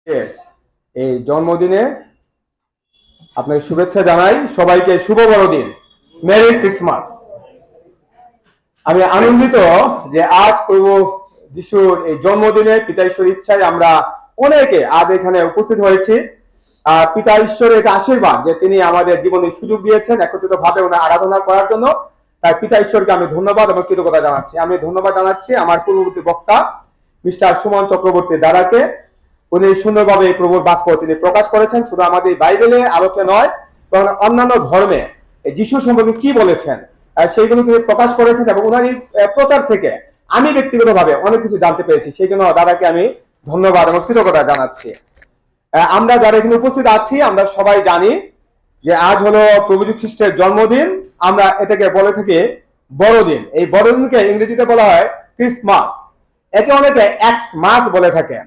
এই জন্মদিনে আপনাকে শুভেচ্ছা জানাই। সবাইকে শুভ বড়দিন, মেরি ক্রিসমাস। আমি আনন্দিত যে আজ প্রভু যিশুর এই জন্মদিনে পিতা ঈশ্বরের ইচ্ছায় আমরা অনেকে আজ এখানে উপস্থিত হয়েছি। পিতা ঈশ্বরের এটা আশীর্বাদ যে তিনি আমাদের জীবনে সুযোগ দিয়েছেন একত্রিত ভাবে ওনার আরাধনা করার জন্য। তাই পিতা ঈশ্বরকে আমি ধন্যবাদ এবং কৃতজ্ঞতা জানাচ্ছি। আমি ধন্যবাদ জানাচ্ছি আমার পূর্ববর্তী বক্তা মিস্টার সুমন চক্রবর্তী দ্বারাকে। উনি সুন্দরভাবে এই প্রভুর বাক্য তিনি প্রকাশ করেছেন, শুধু আমাদের বাইবেলে আলোকে নয় বরং অন্যান্য ধর্মে যিশু সম্পর্কে কি বলেছেন সেইগুলো তিনি প্রকাশ করেছেন। এবং ওনার এই প্রচার থেকে আমি ব্যক্তিগতভাবে অনেক কিছু জানতে পেরেছি। সেই জন্য দাদাকে আমি ধন্যবাদ এবং কৃতজ্ঞতা জানাচ্ছি। আমরা যারা এখানে উপস্থিত আছি আমরা সবাই জানি যে আজ হলো প্রভু যীশু খ্রিস্টের জন্মদিন। আমরা এটাকে বলে থাকি বড়দিন। এই বড়দিনকে ইংরেজিতে বলা হয় ক্রিসমাস, একে অনেকে এক্স মাস বলে থাকে।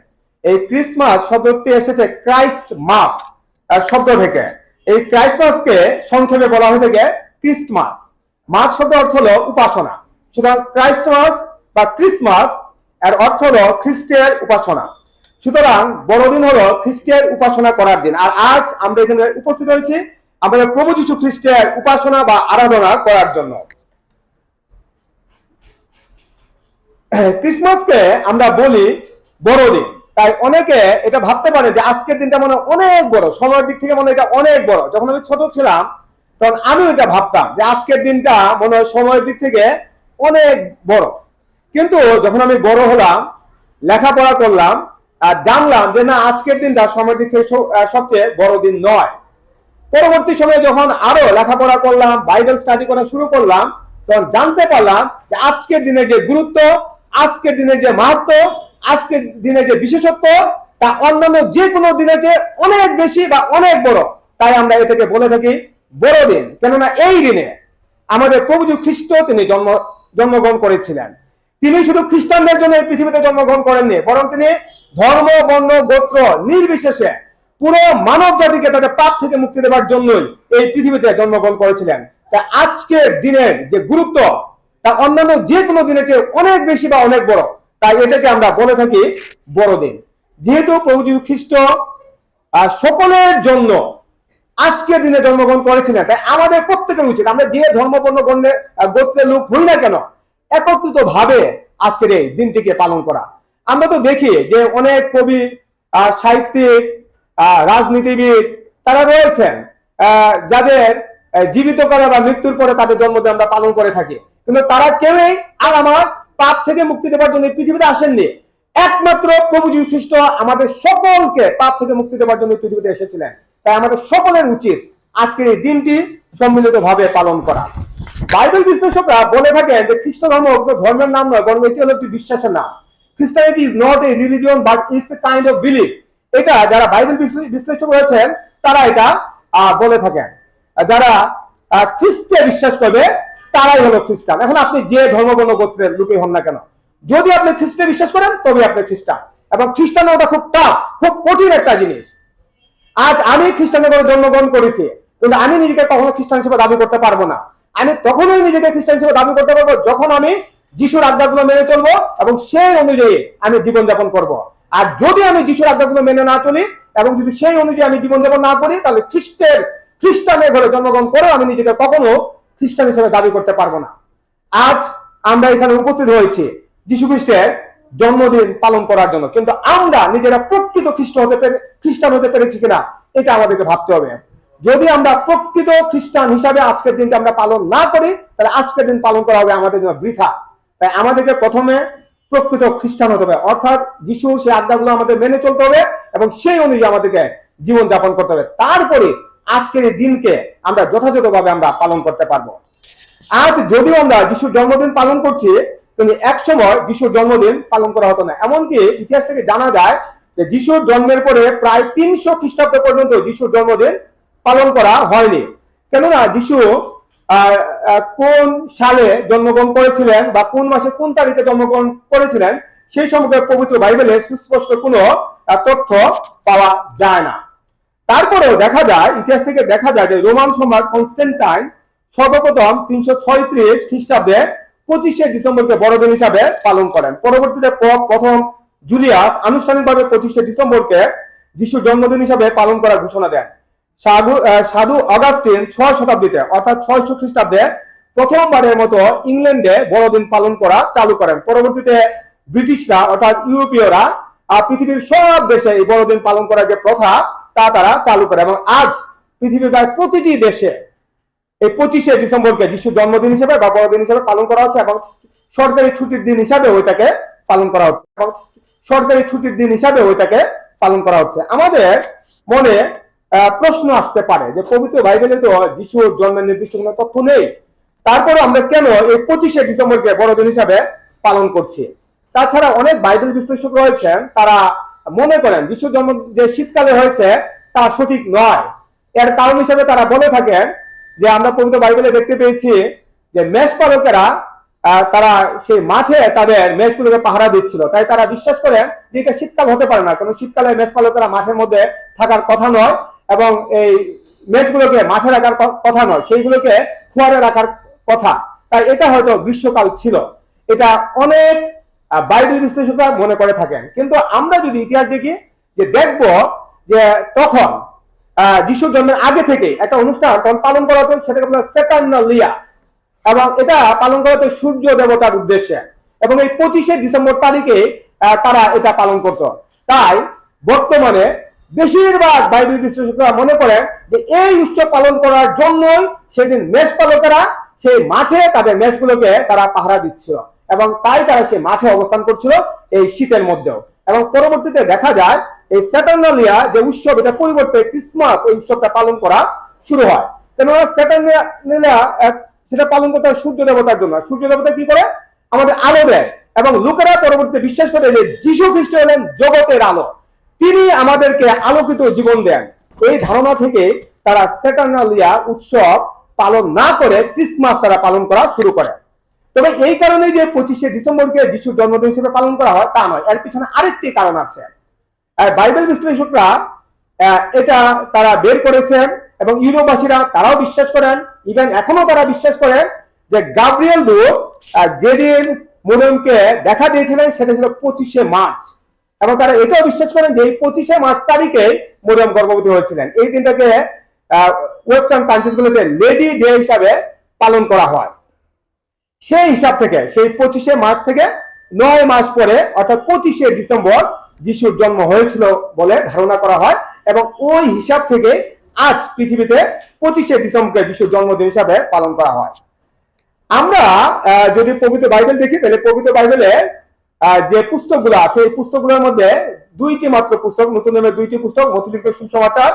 এই ক্রিসমাস শব্দটি এসেছে ক্রাইস্ট মাস শব্দ থেকে। এই ক্রাইসমাসকে সংক্ষেপে বলা হয়ে থাকে ক্রিস্টমাস। মাস শব্দ অর্থ হলো উপাসনা। সুতরাং ক্রাইস্টমাস বা ক্রিসমাস এর অর্থ হলো খ্রিস্টের উপাসনা। সুতরাং বড়দিন হলো খ্রিস্টের উপাসনা করার দিন। আর আজ আমরা এখানে উপস্থিত হয়েছি আমাদের প্রভু যীশু খ্রিস্টের উপাসনা বা আরাধনা করার জন্য। ক্রিসমাসকে আমরা বলি বড়দিন। তাই অনেকে এটা ভাবতে পারে যে আজকের দিনটা মনে অনেক বড়, সময়ের দিক থেকে মনে এটা অনেক বড়। যখন আমি ছোট ছিলাম তখন আমি এটা ভাবতাম যে আজকের দিনটা মনে হয় সময়ের দিক থেকে অনেক বড়। কিন্তু যখন আমি বড় হলাম, লেখাপড়া করলাম আর জানলাম যে না, আজকের দিনটা সময়ের দিক থেকে সবচেয়ে বড় দিন নয়। পরবর্তী সময়ে যখন আরো লেখাপড়া করলাম, বাইবেল স্টাডি করা শুরু করলাম, তখন জানতে পারলাম যে আজকের দিনের যে গুরুত্ব, আজকের দিনের যে মাহাত্ম, আজকের দিনের যে বিশেষত্ব তা অন্যান্য যে কোনো দিনের যে অনেক বেশি বা অনেক বড়। তাই আমরা এটাকে বলে থাকি বড়দিন। কেননা এই দিনে আমাদের প্রভু যীশু খ্রিস্ট তিনি জন্মগ্রহণ করেছিলেন। তিনি শুধু খ্রিস্টানদের জন্য এই পৃথিবীতে জন্মগ্রহণ করেননি, বরং তিনি ধর্ম, বর্ণ, গোত্র নির্বিশেষে পুরো মানব জাতিকে তাদের পাপ থেকে মুক্তি দেওয়ার জন্যই এই পৃথিবীতে জন্মগ্রহণ করেছিলেন। তা আজকের দিনের যে গুরুত্ব তা অন্যান্য যে কোনো দিনের চেয়ে অনেক বেশি বা অনেক বড়। তাই এটাকে আমরা বলে থাকি বড়দিন। যেহেতু প্রভু যীশু খ্রিস্ট সকলের জন্য আজকের দিনে জন্মগ্রহণ করেছিলেন, তাই আমাদের প্রত্যেকের উচিত আমরা যে ধর্ম, বর্ণ, গোত্রের লোক হই না কেন একত্রিত ভাবে আজকের এই দিনটিকে পালন করা। আমরা তো দেখি যে অনেক কবি, সাহিত্যিক, রাজনীতিবিদ তারা রয়েছেন যাদের জীবিত করা বা মৃত্যুর পরে তাদের জন্মদিন আমরা পালন করে থাকি। কিন্তু তারা কেউই আর আমার পাপ থেকে মুক্তি দেওয়ার জন্য পৃথিবীতে আসেননি। একমাত্র প্রভু যীশু খ্রিস্ট আমাদের সকলকে পাপ থেকে মুক্তি দেওয়ার জন্য পৃথিবীতে এসেছিলেন। তাই আমাদের সকলের উচিত আজকের এই দিনটি সম্মিলিতভাবে পালন করা। বাইবেল বিশ্লেষকরা বলে থাকেন যে খ্রিস্ট ধর্ম ধর্মের নাম নয়, বরং এটি হলো একটি বিশ্বাসের নাম। Christianity is not a religion but it's a kind of belief. এটা যারা বাইবেল বিশ্লেষক রয়েছেন তারা এটা বলে থাকেন। যারা খ্রিস্টে বিশ্বাস করবে তারাই হলো খ্রিস্টান। এখন আপনি যে ধর্ম, বর্ণ, গোত্রের লোকই হন না কেন, যদি আপনি খ্রিস্টে বিশ্বাস করেন তবে আপনি খ্রিস্টান। এবং খ্রিস্টান ওটা খুব টাফ, খুব কঠিন একটা জিনিস। আজ আমি খ্রিস্টানের ঘরে জন্মগ্রহণ করেছি, কিন্তু আমি নিজেকে কখনো খ্রিস্টান হিসেবে দাবি করতে পারবো না। আমি তখনই নিজেকে খ্রিস্টান হিসেবে দাবি করতে পারবো যখন আমি যিশুর আজ্ঞাগুলো মেনে চলবো এবং সেই অনুযায়ী আমি জীবনযাপন করব। আর যদি আমি যিশুর আজ্ঞাগুলো মেনে না চলি এবং যদি সেই অনুযায়ী আমি জীবনযাপন না করি, তাহলে খ্রিস্টানের ঘরে জন্মগ্রহণ করে আমি নিজেকে কখনো খ্রিস্টান হিসেবে দাবি করতে পারবো না। আজ আমরা এখানে উপস্থিত হয়েছি যিশু খ্রিস্টের জন্মদিন পালন করার জন্য, কিন্তু আমরা নিজেরা প্রকৃত খ্রিস্টান হতে পেরেছি কিনা এটা আমাদেরকে ভাবতে হবে। যদি আমরা প্রকৃত খ্রিস্টান হিসাবে আজকের দিনটা আমরা পালন না করি, তাহলে আজকের দিন পালন করা হবে আমাদের জন্য বৃথা। তাই আমাদেরকে প্রথমে প্রকৃত খ্রিস্টান হতে হবে, অর্থাৎ যিশু সেই আজ্ঞাগুলো আমাদের মেনে চলতে হবে এবং সেই অনুযায়ী আমাদেরকে জীবন যাপন করতে হবে। তারপরে আজকের এই দিনকে আমরা যথাযথভাবে আমরা পালন করতে পারবো। আজ যদিও আমরা যিশুর জন্মদিন পালন করছি, কিন্তু এক সময় যিশুর জন্মদিন পালন করা হতো না। এমনকি ইতিহাস থেকে জানা যায় যে যিশুর জন্মের পরে প্রায় 300 খ্রিস্টাব্দ পর্যন্ত যিশুর জন্মদিন পালন করা হয়নি। কেননা যিশু কোন সালে জন্মগ্রহণ করেছিলেন বা কোন মাসে কোন তারিখে জন্মগ্রহণ করেছিলেন সেই সম্পর্কে পবিত্র বাইবেলে সুস্পষ্ট কোনো তথ্য পাওয়া যায় না। তারপরেও দেখা যায়, ইতিহাস থেকে দেখা যায় যে রোমান সম্রাট কনস্ট্যান্টাইন সর্বপ্রথম 336 খ্রিস্টাব্দে 25শে ডিসেম্বরকে বড়দিন হিসাবে পালন করেন। পরবর্তীতে পোপ প্রথম জুলিয়াস আনুষ্ঠানিকভাবে 25শে ডিসেম্বরকে যিশুর জন্মদিন হিসাবে পালন করার ঘোষণা দেন। সাধু অগাস্টিন 6 শতাব্দীতে অর্থাৎ 600 খ্রিস্টাব্দে প্রথমবারের মতো ইংল্যান্ডে বড়দিন পালন করা চালু করেন। পরবর্তীতে ব্রিটিশরা অর্থাৎ ইউরোপীয়রা পৃথিবীর সব দেশে এই বড়দিন পালন করার যে প্রথা তা তারা চালু করে, এবং আজ পৃথিবীর প্রায় প্রতিটি দেশে এই 25শে ডিসেম্বরকে যিশুর জন্মদিন হিসেবে বা বড়দিন হিসেবে পালন করা হচ্ছে, এবং সরকারি ছুটির দিন হিসাবে ওইটাকে পালন করা হচ্ছে পালন করা হচ্ছে। আমাদের মনে প্রশ্ন আসতে পারে যে পবিত্র বাইবেলে তো যিশুর জন্মের নির্দিষ্ট কোনো তথ্য নেই, তারপরে আমরা কেন এই 25শে ডিসেম্বরকে বড়দিন হিসাবে পালন করছি? তাছাড়া অনেক বাইবেল বিশ্লেষক রয়েছেন, তারা মনে করেন যিশুর জন্ম যে শীতকালে হয়েছে তা সঠিক নয়। এর কারণ হিসেবে তারা বলে থাকেন যে আমরা পবিত্র বাইবেলে দেখতে পেয়েছি যে মেষপালকেরা তারা সেই মাঠে তাদের মেষগুলোকে পাহারা দিচ্ছিল, তাই তারা বিশ্বাস করেন যে এটা শীতকাল হতে পারে না, কারণ শীতকালে মেষপালকেরা মাঠের মধ্যে থাকার কথা নয়, এবং এই মেষগুলোকে মাঠে রাখার কথা নয়, সেইগুলোকে ফুয়ারে রাখার কথা, তাই এটা হয়তো গ্রীষ্মকাল ছিল। এটা অনেক বাইবেল বিশ্লেষকরা মনে করে থাকেন। কিন্তু আমরা যদি ইতিহাস দেখি, যে দেখব যে তখন যিশুর জন্মের আগে থেকে একটা অনুষ্ঠান তখন পালন করা হতো, সেটাকে বলা স্যাটার্নালিয়া, এবং এটা পালন করা হতো সূর্য দেবতার উদ্দেশ্যে, এবং এই 25শে ডিসেম্বর তারিখে তারা এটা পালন করত। তাই বর্তমানে বেশিরভাগ বাইবেল বিশ্লেষকরা মনে করেন যে এই উৎসব পালন করার জন্যই সেদিন মেষপালকেরা সেই মাঠে তাদের মেষগুলোকে তারা পাহারা দিচ্ছিল, এবং তাই তারা সেই মাঠে অবস্থান করছিল এই শীতের মধ্যেও। এবং পরবর্তীতে দেখা যায় এই স্যাটার্নালিয়া যে উৎসব, এটা পরিবর্তে ক্রিসমাস এই উৎসবটা পালন করা শুরু হয়। কেননা স্যাটার্নালিয়া সেটা পালন করতে হয় সূর্য দেবতার জন্য। সূর্য দেবতা কি করে? আমাদের আলো দেয়, এবং লোকেরা পরবর্তীতে বিশ্বাস করে যে যীশু খ্রিস্ট হলেন জগতের আলো, তিনি আমাদেরকে আলোকিত জীবন দেন। এই ধারণা থেকে তারা স্যাটার্নালিয়া উৎসব পালন না করে ক্রিসমাস তারা পালন করা শুরু করে। তবে এই কারণে যে 25শে ডিসেম্বরকে যিশুর জন্মদিন হিসেবে পালন করা হয় তা নয়, এর পিছনে আরেকটি কারণ আছে। বাইবেল বিশ্লেষকরা এটা তারা বের করেছেন, এবং ইউরোপবাসীরা তারাও বিশ্বাস করেন, ইভেন এখনো তারা বিশ্বাস করেন যে গাব্রিয়েল দূত যেদিন মরিয়মকে দেখা দিয়েছিলেন সেটা ছিল 25শে মার্চ, এবং তারা এটাও বিশ্বাস করেন যে এই 25শে মার্চ তারিখে মরিয়ম গর্ভবতী হয়েছিলেন। এই দিনটাকে ওয়েস্টার্ন কান্ট্রিগুলোতে লেডি ডে হিসাবে পালন করা হয়। সেই হিসাব থেকে সেই 25শে মার্চ থেকে 9 মাস পরে অর্থাৎ 25শে ডিসেম্বর যিশুর জন্ম হয়েছিল বলে ধারণা করা হয়, এবং ওই হিসাব থেকে আজ পৃথিবীতে 25শে ডিসেম্বরকে যিশুর জন্মদিন হিসাবে পালন করা হয়। আমরা যদি পবিত্র বাইবেল দেখি, তাহলে পবিত্র বাইবেলে যে পুস্তকগুলো আছে এই পুস্তকগুলোর মধ্যে 2টি মাত্র পুস্তক, নতুন নিয়মের 2টি পুস্তক, মথি লিখিত সুসমাচার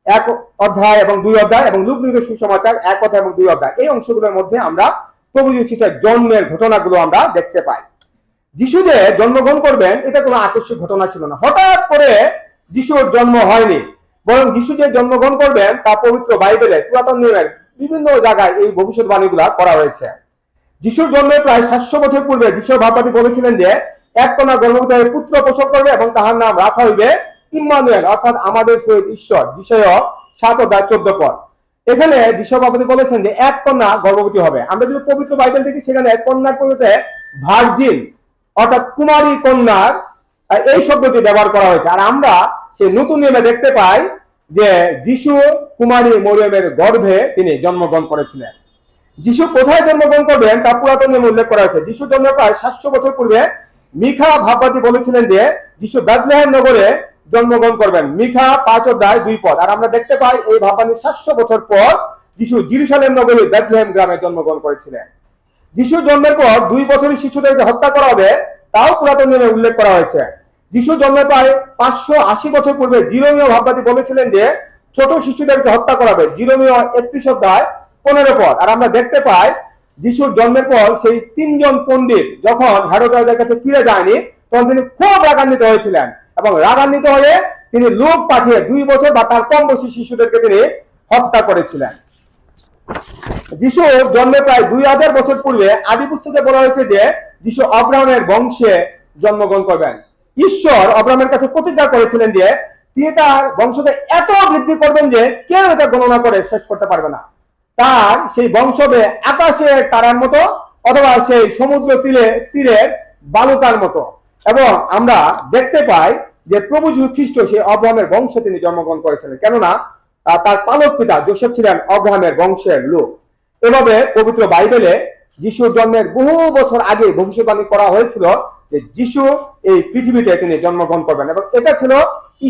1 অধ্যায় এবং 2 অধ্যায়, এবং লূক লিখিত সুসমাচার 1 অধ্যায় এবং 2 অধ্যায়। এই অংশগুলোর মধ্যে আমরা প্রভু যীশু খ্রিস্টের জন্মের ঘটনাগুলো আমরা দেখতে পাই। যিশু যে জন্মগ্রহণ করবেন এটা কোনো আকস্মিক ঘটনা ছিল না, হঠাৎ করে যিশুর জন্ম হয়নি, বরং যিশু যে জন্মগ্রহণ করবেন তা পবিত্র বাইবেলে পুরাতন নিয়মের বিভিন্ন জায়গায় এই ভবিষ্যৎবাণীগুলো করা হয়েছে। যিশুর জন্মের প্রায় 700 বছর পূর্বে যিশু ভাববাদী বলেছিলেন যে এক কন্যা গর্ভবতী হয়ে পুত্র প্রসব করবে, এবং তাহার নাম রাখা হইবে ইম্মানুয়েল, অর্থাৎ আমাদের সহিত ঈশ্বর। যিশয় 7 অধ্যায় 14 পদ। এখানে যিশু ভাববাদী বলেছেন যে এক কন্যা গর্ভবতী হবে। আমরা যদি পবিত্র বাইবেল দেখি, সেখানে এক কন্যার পরিবর্তে ভার্জিন অর্থাৎ কুমারী কন্যার এই শব্দটি ব্যবহার করা হয়েছে। আর আমরা সেই নতুন নিয়মে দেখতে পাই যে যিশু কুমারী মরিয়মের গর্ভে তিনি জন্মগ্রহণ করেছিলেন। যিশু কোথায় জন্মগ্রহণ করবেন তা পুরাতন নিয়মে উল্লেখ করা হয়েছে। যিশু জন্মের প্রায় 700 বছর পূর্বে মিখা ভাববাদী বলেছিলেন যে যিশু বেথলেহেম নগরে জন্মগ্রহণ করবেন, মিখা 5 অধ্যায় 2 পদ। আর আমরা দেখতে পাই এই ভাববাদী 700 বছর পর যিশু জেরুজালেম নগরী বেথলেহেম গ্রামে জন্মগ্রহণ করেছিলেন। যিশু জন্মের পর 2 বছরের শিশুদেরকে হত্যা করা হবে, তাও পুরাতন নিয়মে উল্লেখ করা হয়েছে। যিশু জন্মের প্রায় 580 বছর পূর্বে জিরোমীয় ভাববাদী বলেছিলেন যে ছোট শিশুদেরকে হত্যা করা হবে, জিরোমীয় 31 অধ্যায় 15 পদ। আর আমরা দেখতে পাই যিশুর জন্মের পর সেই 3 জন পণ্ডিত যখন হেরোদের কাছে ফিরে যায়নি, তখন তিনি খুব রাগান্বিত হয়েছিলেন, এবং রাগান্বিত হয়ে তিনি লোক পাঠিয়ে 2 বছর বা তার কম বয়সী শিশুদেরকে তিনি হত্যা করেছিলেন। যিশু জন্মের প্রায় 2000 বছর পূর্বে আদি পুস্তকে বলা হয়েছে যে যিশু আব্রাহামের বংশে জন্মগ্রহণ করবেন। ঈশ্বর আব্রাহামের কাছে প্রতিজ্ঞা করেছিলেন যে তিনি তার বংশকে এত বৃদ্ধি করবেন যে কেউ এটা গণনা করে শেষ করতে পারবে না। তার সেই বংশবে আকাশের তারার মতো, অথবা সেই সমুদ্র তীরের বালুকার মতো। এবং আমরা দেখতে পাই যে প্রভু যীশু খ্রিস্ট সেই অব্রাহামের বংশে তিনি জন্মগ্রহণ করেছিলেন, কেননা তার পালক পিতা যোসেফ ছিলেন অব্রাহামের বংশের লোক। এভাবে পবিত্র বাইবেলে যিশুর জন্মের বহু বছর আগে ভবিষ্যৎবাণী করা হয়েছিল যে যিশু এই পৃথিবীতে তিনি জন্মগ্রহণ করবেন, এবং এটা ছিল